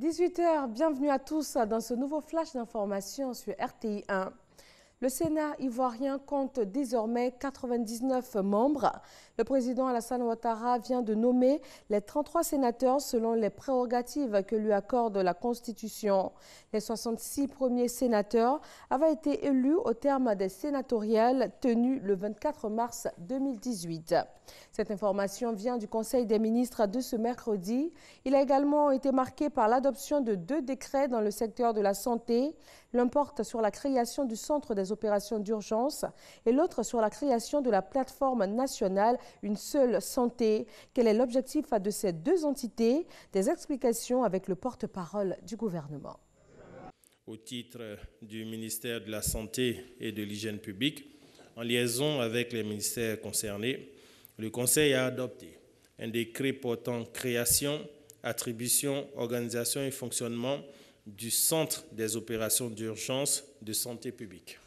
18 h, bienvenue à tous dans ce nouveau flash d'information sur RTI 1. Le Sénat ivoirien compte désormais 99 membres. Le président Alassane Ouattara vient de nommer les 33 sénateurs selon les prérogatives que lui accorde la Constitution. Les 66 premiers sénateurs avaient été élus au terme des sénatoriales tenues le 24 mars 2018. Cette information vient du Conseil des ministres de ce mercredi. Il a également été marqué par l'adoption de 2 décrets dans le secteur de la santé. L'un porte sur la création du Centre des opérations d'urgence et l'autre sur la création de la plateforme nationale Une seule santé. Quel est l'objectif de ces 2 entités? Des explications avec le porte-parole du gouvernement. Au titre du ministère de la Santé et de l'Hygiène publique, en liaison avec les ministères concernés, le Conseil a adopté un décret portant création, attribution, organisation et fonctionnement du Centre des opérations d'urgence de santé publique.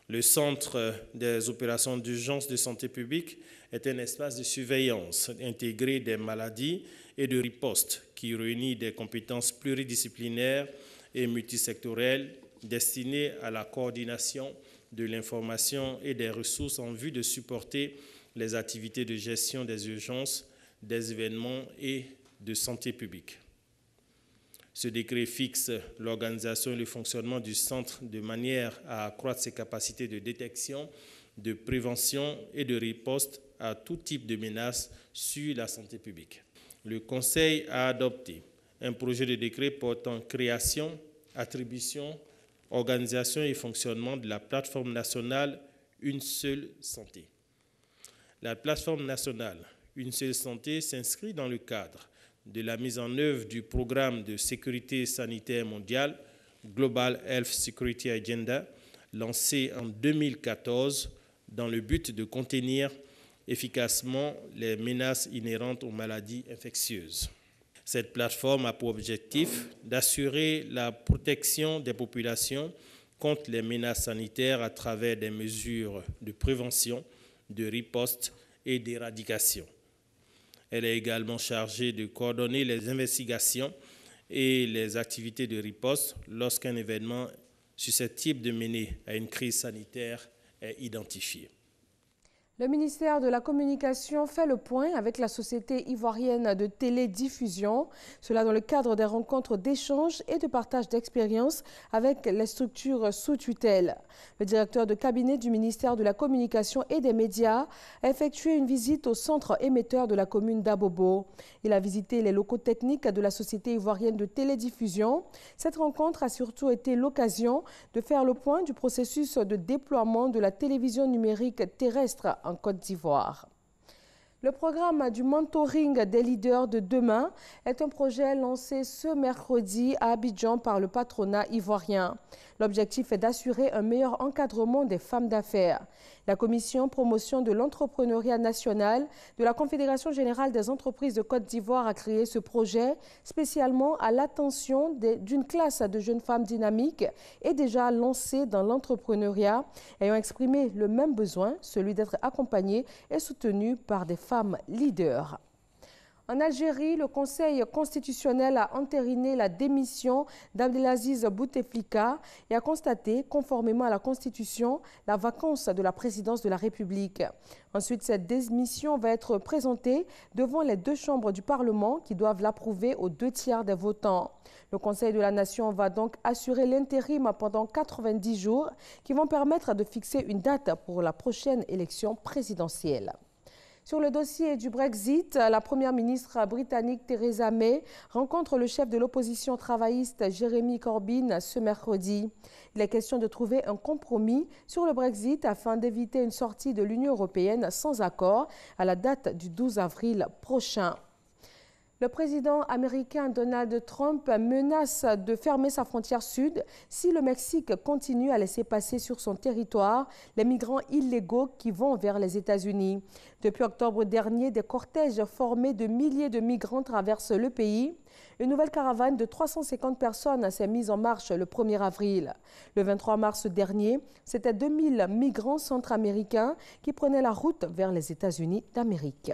Le Centre des opérations d'urgence de santé publique est un espace de surveillance intégré des maladies et de riposte qui réunit des compétences pluridisciplinaires et multisectorielles destinées à la coordination de l'information et des ressources en vue de supporter les activités de gestion des urgences, des événements et de santé publique. Ce décret fixe l'organisation et le fonctionnement du centre de manière à accroître ses capacités de détection, de prévention et de riposte à tout type de menaces sur la santé publique. Le Conseil a adopté un projet de décret portant création, attribution, organisation et fonctionnement de la plateforme nationale Une seule santé. La plateforme nationale Une seule santé s'inscrit dans le cadre de la mise en œuvre du programme de sécurité sanitaire mondiale Global Health Security Agenda, lancé en 2014 dans le but de contenir efficacement les menaces inhérentes aux maladies infectieuses. Cette plateforme a pour objectif d'assurer la protection des populations contre les menaces sanitaires à travers des mesures de prévention, de riposte et d'éradication. Elle est également chargée de coordonner les investigations et les activités de riposte lorsqu'un événement susceptible de mener à une crise sanitaire est identifié. Le ministère de la Communication fait le point avec la Société ivoirienne de télédiffusion, cela dans le cadre des rencontres d'échange et de partage d'expériences avec les structures sous tutelle. Le directeur de cabinet du ministère de la Communication et des Médias a effectué une visite au centre émetteur de la commune d'Abobo. Il a visité les locaux techniques de la Société ivoirienne de télédiffusion. Cette rencontre a surtout été l'occasion de faire le point du processus de déploiement de la télévision numérique terrestre en Côte d'Ivoire. Le programme du mentoring des leaders de demain est un projet lancé ce mercredi à Abidjan par le patronat ivoirien. L'objectif est d'assurer un meilleur encadrement des femmes d'affaires. La commission promotion de l'entrepreneuriat national de la Confédération générale des entreprises de Côte d'Ivoire a créé ce projet spécialement à l'attention d'une classe de jeunes femmes dynamiques et déjà lancées dans l'entrepreneuriat, ayant exprimé le même besoin, celui d'être accompagnées et soutenues par des femmes leaders. En Algérie, le Conseil constitutionnel a entériné la démission d'Abdelaziz Bouteflika et a constaté, conformément à la Constitution, la vacance de la présidence de la République. Ensuite, cette démission va être présentée devant les 2 chambres du Parlement qui doivent l'approuver aux 2 tiers des votants. Le Conseil de la Nation va donc assurer l'intérim pendant 90 jours qui vont permettre de fixer une date pour la prochaine élection présidentielle. Sur le dossier du Brexit, la première ministre britannique Theresa May rencontre le chef de l'opposition travailliste Jeremy Corbyn ce mercredi. Il est question de trouver un compromis sur le Brexit afin d'éviter une sortie de l'Union européenne sans accord à la date du 12 avril prochain. Le président américain Donald Trump menace de fermer sa frontière sud si le Mexique continue à laisser passer sur son territoire les migrants illégaux qui vont vers les États-Unis. Depuis octobre dernier, des cortèges formés de milliers de migrants traversent le pays. Une nouvelle caravane de 350 personnes s'est mise en marche le 1er avril. Le 23 mars dernier, c'était 2000 migrants centra-américains qui prenaient la route vers les États-Unis d'Amérique.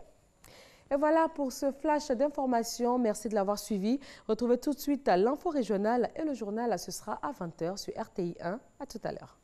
Et voilà pour ce flash d'information. Merci de l'avoir suivi. Retrouvez tout de suite l'info régionale et le journal. Ce sera à 20 h sur RTI 1. À tout à l'heure.